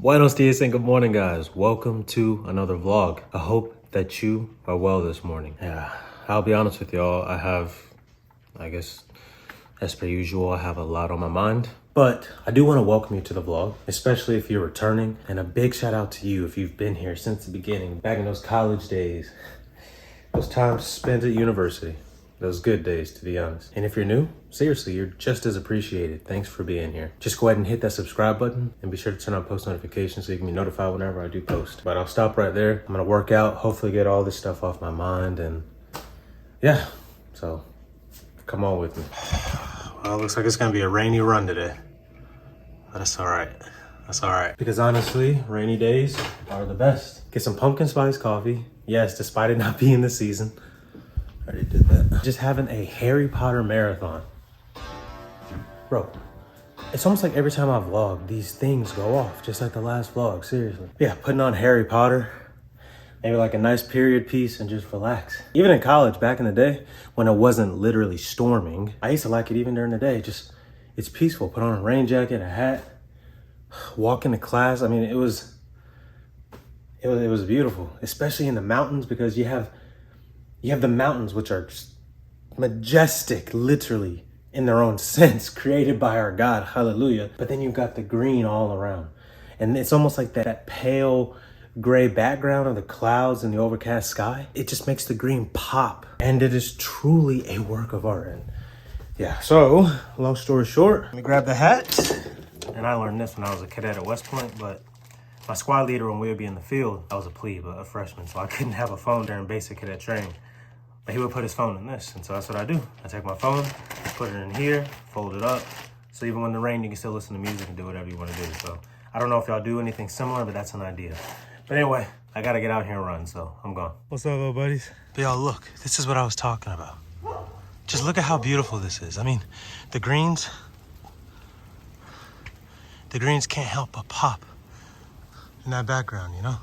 Buenos dias and good morning, guys. Welcome to another vlog. I hope that you are well this morning. Yeah, I'll be honest with y'all. I guess, as per usual, I have a lot on my mind. But I do want to welcome you to the vlog, especially if you're returning. And a big shout out to you if you've been here since the beginning, back in those college days, those times spent at university. Those good days, to be honest. And if you're new, seriously, you're just as appreciated. Thanks for being here. Just go ahead and hit that subscribe button and be sure to turn on post notifications so you can be notified whenever I do post. But I'll stop right there. I'm gonna work out, hopefully get all this stuff off my mind, and yeah, so come on with me. Well, it looks like it's gonna be a rainy run today. But that's all right. That's all right. Because honestly, rainy days are the best. Get some pumpkin spice coffee. Yes, despite it not being the season. I already did that. Just having a Harry Potter marathon. Bro, it's almost like every time I vlog, these things go off, just like the last vlog, seriously. Yeah, putting on Harry Potter, maybe like a nice period piece and just relax. Even in college, back in the day, when it wasn't literally storming, I used to like it even during the day. Just, it's peaceful. Put on a rain jacket, a hat, walk into class. I mean, it was beautiful, especially in the mountains, because you have the mountains, which are just majestic, literally, in their own sense, created by our God, hallelujah. But then you've got the green all around. And it's almost like that pale gray background of the clouds and the overcast sky. It just makes the green pop. And it is truly a work of art. And yeah, so, long story short, let me grab the hat. And I learned this when I was a cadet at West Point, but my squad leader when we would be in the field, I was a plebe, a freshman, so I couldn't have a phone during basic cadet training. But he would put his phone in this, and so that's what I do. I take my phone, put it in here, fold it up, so even when it rains, you can still listen to music and do whatever you want to do. So I don't know if y'all do anything similar, but that's an idea. But anyway, I gotta get out here and run, so I'm gone. What's up, little buddies? But y'all, look, this is what I was talking about. Just look at how beautiful this is. I mean, the greens can't help but pop in that background, you know?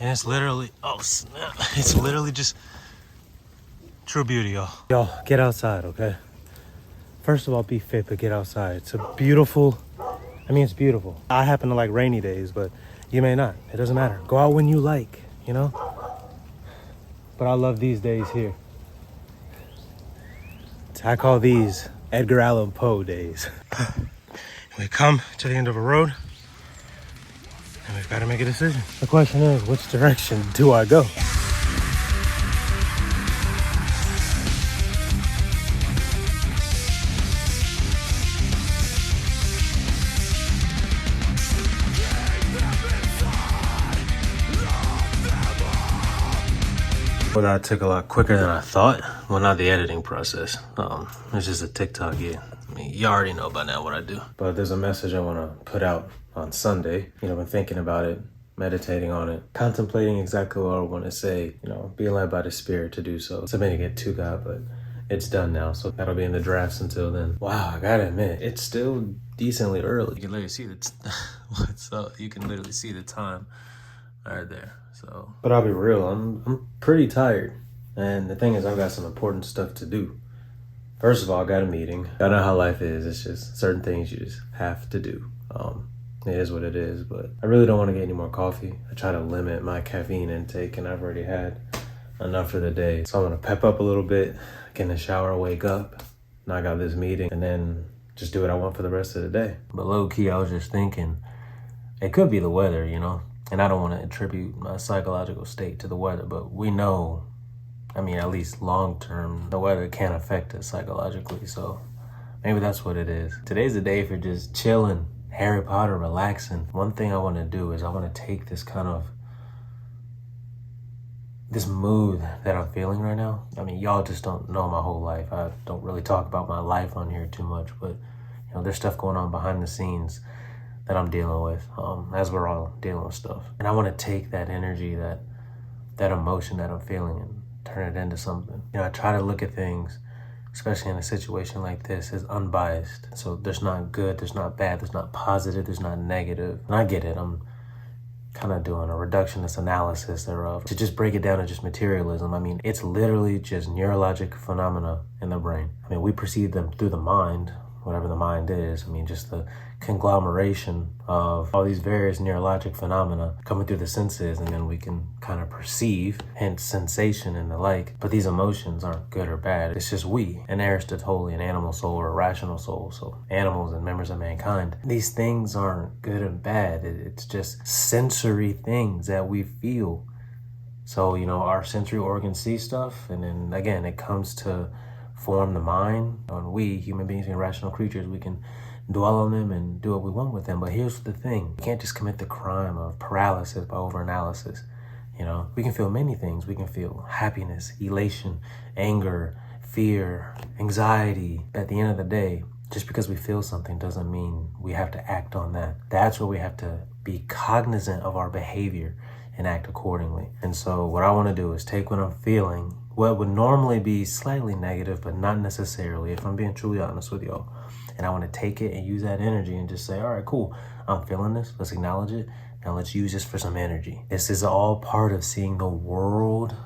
And it's literally, oh snap, it's literally just true beauty, y'all. Y'all, get outside, okay? First of all, be fit, but get outside. It's a beautiful, it's beautiful. I happen to like rainy days, but you may not. It doesn't matter. Go out when you like, you know? But I love these days here. I call these Edgar Allan Poe days. We come to the end of a road, and we've got to make a decision. The question is, which direction do I go? Well, that took a lot quicker than I thought. Well, not the editing process. It's just a TikTok, yeah. I mean, you already know by now what I do. But there's a message I want to put out on Sunday. You know, been thinking about it, meditating on it, contemplating exactly what I want to say, you know, being led by the Spirit to do so. Submitting it to God, but it's done now. So that'll be in the drafts until then. Wow, I gotta admit, it's still decently early. You can literally see what's up. You can literally see the time right there. So, but I'll be real, I'm pretty tired. And the thing is, I've got some important stuff to do. First of all, I got a meeting. I know how life is. It's just certain things you just have to do. It is what it is, but I really don't want to get any more coffee. I try to limit my caffeine intake, and I've already had enough for the day. So I'm gonna pep up a little bit, get in the shower, wake up, knock out this meeting, and then just do what I want for the rest of the day. But low key, I was just thinking, it could be the weather, you know? And I don't want to attribute my psychological state to the weather, but we know, at least long term, the weather can affect us psychologically. So maybe that's what it is. Today's the day for just chilling, Harry Potter, relaxing. One thing I want to do is I want to take this this mood that I'm feeling right now. Y'all just don't know my whole life. I don't really talk about my life on here too much, but you know, there's stuff going on behind the scenes that I'm dealing with, as we're all dealing with stuff. And I want to take that energy, that emotion that I'm feeling, and turn it into something. You know, I try to look at things, especially in a situation like this, as unbiased. So there's not good, there's not bad, there's not positive, there's not negative. And I get it, I'm kind of doing a reductionist analysis thereof. To just break it down to just materialism, it's literally just neurologic phenomena in the brain. We perceive them through the mind, whatever the mind is. I mean, just the conglomeration of all these various neurologic phenomena coming through the senses, and then we can kind of perceive, hence sensation and the like. But these emotions aren't good or bad. It's just we, an Aristotelian animal soul or a rational soul, so animals and members of mankind. These things aren't good and bad. It's just sensory things that we feel. So, our sensory organs see stuff, and then again, it comes to form the mind. And we, human beings and rational creatures, we can dwell on them and do what we want with them. But here's the thing. You can't just commit the crime of paralysis by overanalysis. We can feel many things. We can feel happiness, elation, anger, fear, anxiety. At the end of the day, just because we feel something doesn't mean we have to act on that. That's where we have to be cognizant of our behavior and act accordingly. And so what I want to do is take what I'm feeling, what would normally be slightly negative, but not necessarily, if I'm being truly honest with y'all. And I want to take it and use that energy and just say, all right, cool, I'm feeling this. Let's acknowledge it. Now let's use this for some energy. This is all part of seeing the world,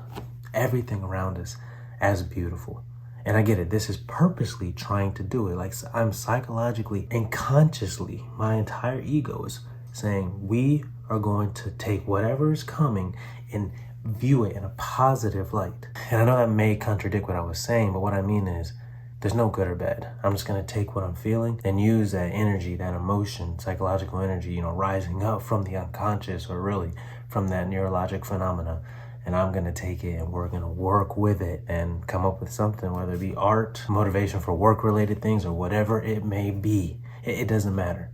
everything around us, as beautiful. And I get it. This is purposely trying to do it. Like, I'm psychologically and consciously, my entire ego is saying, we are going to take whatever is coming and view it in a positive light. And I know that may contradict what I was saying, but what I mean is there's no good or bad. I'm just going to take what I'm feeling and use that energy, that emotion, psychological energy, rising up from the unconscious, or really from that neurologic phenomena. And I'm going to take it and we're going to work with it and come up with something, whether it be art, motivation for work-related things, or whatever it may be. It doesn't matter.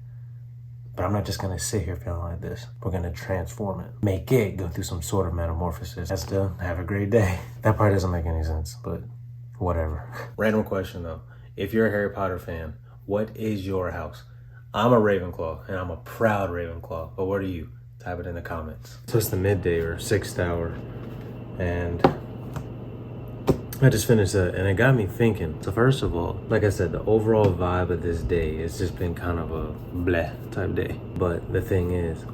But I'm not just going to sit here feeling like this. We're going to transform it. Make it go through some sort of metamorphosis. That's still, have a great day. That part doesn't make any sense, but whatever. Random question though. If you're a Harry Potter fan, what is your house? I'm a Ravenclaw, and I'm a proud Ravenclaw. But what are you? Type it in the comments. So it's the midday or 6th hour, and I just finished that, and it got me thinking. So first of all, like I said, the overall vibe of this day, it's just been kind of a bleh type day. But the thing is,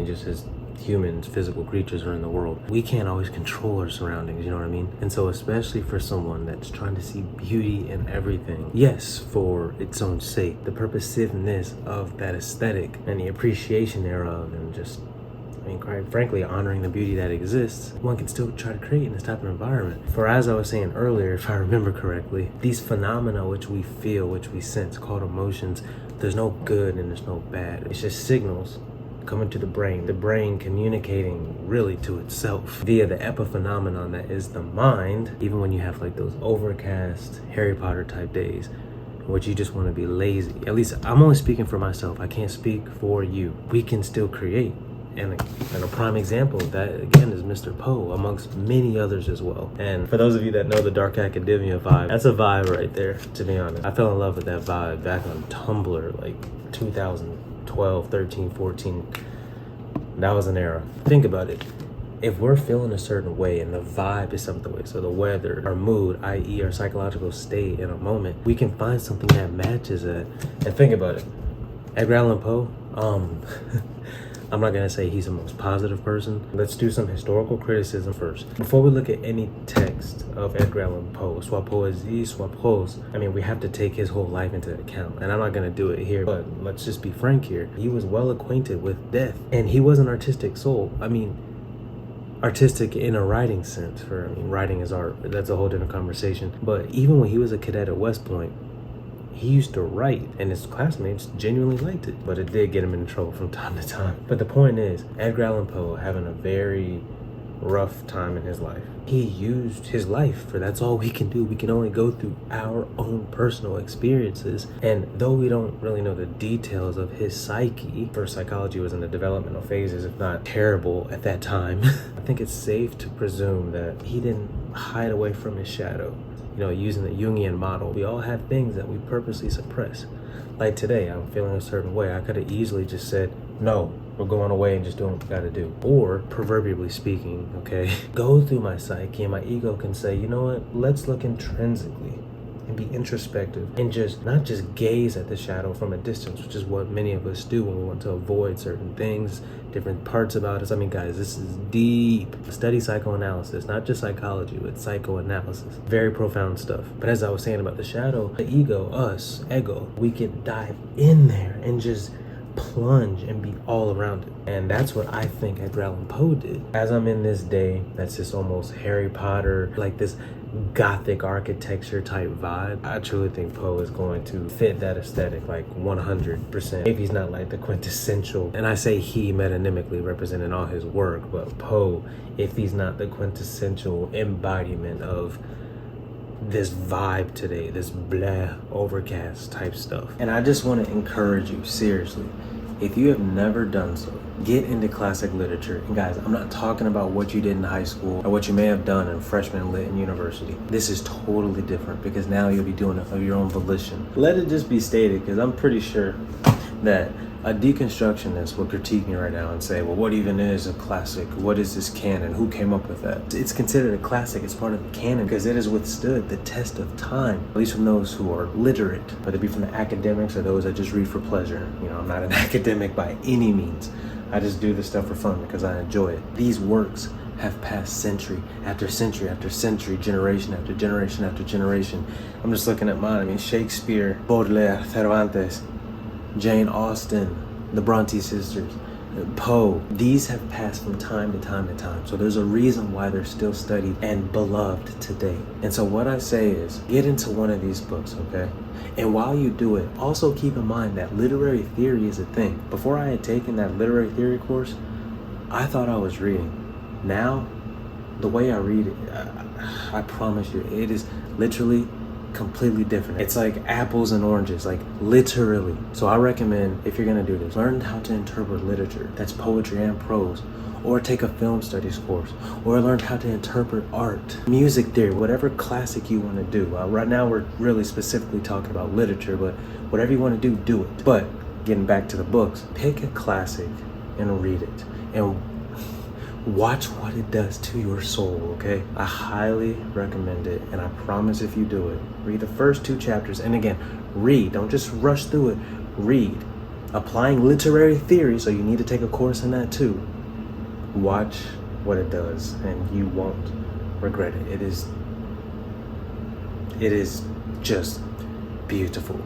just as humans, physical creatures are in the world, we can't always control our surroundings, you know what I mean? And so especially for someone that's trying to see beauty in everything, yes, for its own sake, the purposiveness of that aesthetic and the appreciation thereof, and just, quite frankly, honoring the beauty that exists, one can still try to create in this type of environment. For as I was saying earlier, if I remember correctly, these phenomena which we feel, which we sense, called emotions, there's no good and there's no bad. It's just signals coming to the brain communicating really to itself via the epiphenomenon that is the mind. Even when you have like those overcast Harry Potter type days, in which you just want to be lazy. At least I'm only speaking for myself. I can't speak for you. We can still create. And a prime example of that, again, is Mr. Poe, amongst many others as well. And for those of you that know the Dark Academia vibe, that's a vibe right there, to be honest. I fell in love with that vibe back on Tumblr, like 2012, 13, 14. That was an era. Think about it. If we're feeling a certain way and the vibe is something way, so the weather, our mood, i.e. our psychological state in a moment, we can find something that matches that. And think about it. Edgar Allan Poe, I'm not going to say he's the most positive person. Let's do some historical criticism first. Before we look at any text of Edgar Allan Poe, soit poésie, soit prose, we have to take his whole life into account. And I'm not going to do it here, but let's just be frank here. He was well acquainted with death, and he was an artistic soul. Artistic in a writing sense. Writing is art. That's a whole different conversation. But even when he was a cadet at West Point, he used to write, and his classmates genuinely liked it, but it did get him in trouble from time to time. But the point is, Edgar Allan Poe having a very rough time in his life. He used his life, for that's all we can do. We can only go through our own personal experiences. And though we don't really know the details of his psyche, for psychology was in the developmental phases, if not terrible at that time, I think it's safe to presume that he didn't hide away from his shadow. Using the Jungian model, we all have things that we purposely suppress. Like today, I'm feeling a certain way. I could have easily just said, no, we're going away and just doing what we got to do. Or, proverbially speaking, go through my psyche, and my ego can say, you know what, let's look intrinsically and be introspective and just not just gaze at the shadow from a distance, which is what many of us do when we want to avoid certain things, different parts about us. I mean, guys, this is deep. Study psychoanalysis, not just psychology, but psychoanalysis. Very profound stuff. But as I was saying about the shadow, the ego, us, ego, we can dive in there and just plunge and be all around it. And that's what I think Edgar Allan Poe did. As I'm in this day, that's just almost Harry Potter, like this gothic architecture type vibe. I truly think Poe is going to fit that aesthetic like 100%. If he's not like the quintessential, and I say he metonymically representing all his work, but Poe, if he's not the quintessential embodiment of this vibe today, this blah, overcast type stuff. And I just want to encourage you, seriously, if you have never done so, get into classic literature. And guys, I'm not talking about what you did in high school or what you may have done in freshman lit in university. This is totally different because now you'll be doing it of your own volition. Let it just be stated, because I'm pretty sure that a deconstructionist will critique me right now and say, well, what even is a classic? What is this canon? Who came up with that? It's considered a classic. It's part of the canon because it has withstood the test of time, at least from those who are literate, whether it be from the academics or those that just read for pleasure. You know, I'm not an academic by any means. I just do this stuff for fun because I enjoy it. These works have passed century after century after century, generation after generation after generation. I'm just looking at mine. I mean, Shakespeare, Baudelaire, Cervantes, Jane Austen, the Bronte sisters, Poe. These have passed from time to time to time. So there's a reason why they're still studied and beloved today. And so what I say is, get into one of these books, okay? And while you do it, also keep in mind that literary theory is a thing. Before I had taken that literary theory course, I thought I was reading. Now, the way I read it, I promise you, it is literally completely different. It's like apples and oranges, like literally. So I recommend, if you're gonna do this, learn how to interpret literature. That's poetry and prose. Or take a film studies course. Or learn how to interpret art, music theory, whatever classic you want to do. Right now we're really specifically talking about literature, but whatever you want to do it. But getting back to the books, pick a classic and read it. And watch what it does to your soul, okay? I highly recommend it, and I promise if you do it, read the first 2 chapters, and again, read. Don't just rush through it. Read. Applying literary theory, so you need to take a course in that too. Watch what it does, and you won't regret it. It is just beautiful.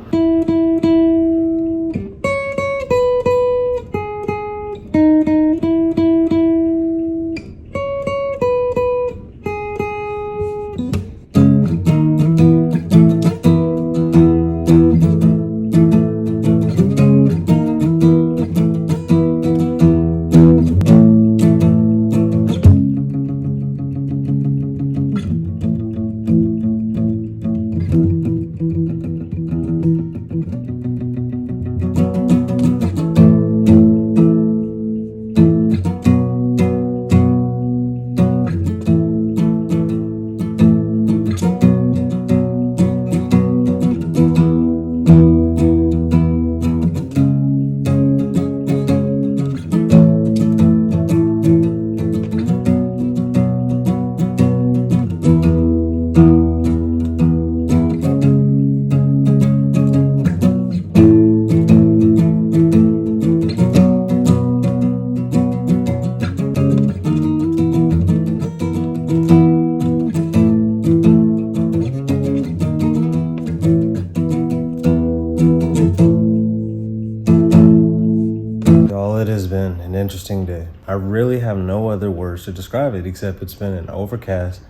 It has been an interesting day. I really have no other words to describe it except it's been an overcast,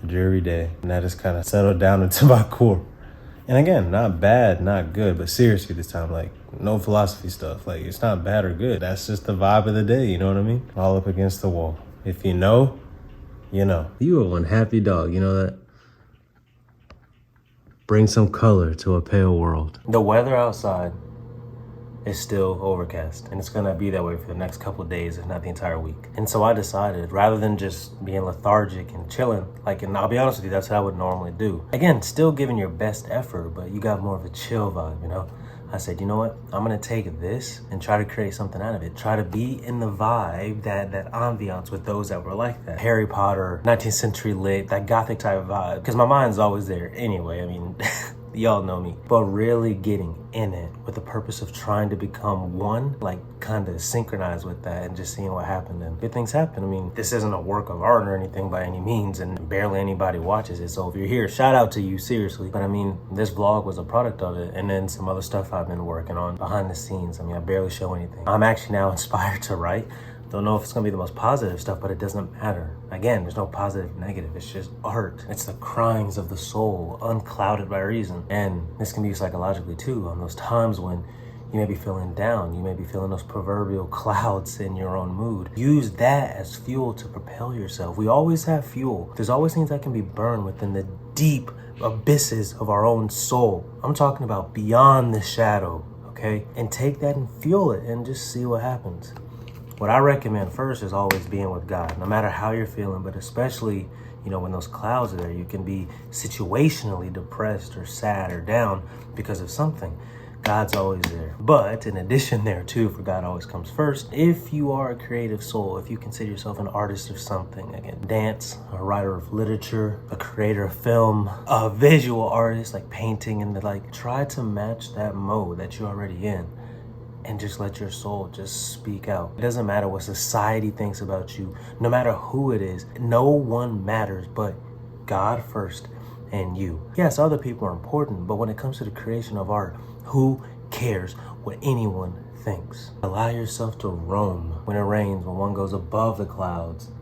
dreary day, and that has kind of settled down into my core. And again, not bad, not good, but seriously this time, like no philosophy stuff. Like it's not bad or good. That's just the vibe of the day, you know what I mean? All up against the wall. If you know, you know. You are one happy dog, you know that? Bring some color to a pale world. The weather outside is still overcast, and it's gonna be that way for the next couple of days, if not the entire week. And so I decided, rather than just being lethargic and chilling, and I'll be honest with you, that's what I would normally do. Again, still giving your best effort, but you got more of a chill vibe, you know? I said, you know what? I'm gonna take this and try to create something out of it. Try to be in the vibe, that ambiance with those that were like that. Harry Potter, 19th century lit, that gothic type of vibe. Because my mind's always there anyway. I mean, Y'all know me. But really getting in it with the purpose of trying to become one, like kind of synchronize with that and just seeing what happened, and good things happen. I mean, this isn't a work of art or anything by any means, and barely anybody watches it. So if you're here, shout out to you, seriously. But I mean, this vlog was a product of it, and then some other stuff I've been working on behind the scenes. I mean, I barely show anything. I'm actually now inspired to write. Don't know if it's gonna be the most positive stuff, but it doesn't matter. Again, there's no positive, negative. It's just art. It's the cryings of the soul, unclouded by reason. And this can be psychologically too, on those times when you may be feeling down, you may be feeling those proverbial clouds in your own mood. Use that as fuel to propel yourself. We always have fuel. There's always things that can be burned within the deep abysses of our own soul. I'm talking about beyond the shadow, okay? And take that and fuel it and just see what happens. What I recommend first is always being with God, no matter how you're feeling, but especially, you know, when those clouds are there, you can be situationally depressed or sad or down because of something. God's always there. But in addition there too, for God always comes first, if you are a creative soul, if you consider yourself an artist of something, again, dance, a writer of literature, a creator of film, a visual artist like painting and the like, try to match that mode that you're already in. And just let your soul just speak out. It doesn't matter what society thinks about you, no matter who it is. No one matters but God first and you. Yes, other people are important, but when it comes to the creation of art, who cares what anyone thinks? Allow yourself to roam. When it rains, when one goes above the clouds,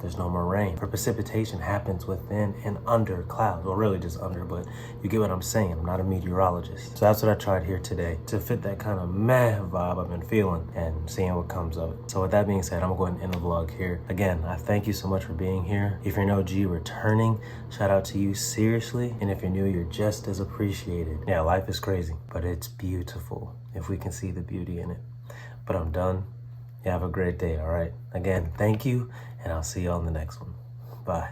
there's no more rain. For precipitation happens within and under clouds. Well, really just under, but you get what I'm saying. I'm not a meteorologist. So that's what I tried here today, to fit that kind of meh vibe I've been feeling and seeing what comes of it. So with that being said, I'm going to end the vlog here. Again, I thank you so much for being here. If you're an OG returning, shout out to you, seriously. And if you're new, you're just as appreciated. Yeah, life is crazy, but it's beautiful if we can see the beauty in it. But I'm done. You have a great day, all right? Again, thank you, and I'll see you on the next one. Bye.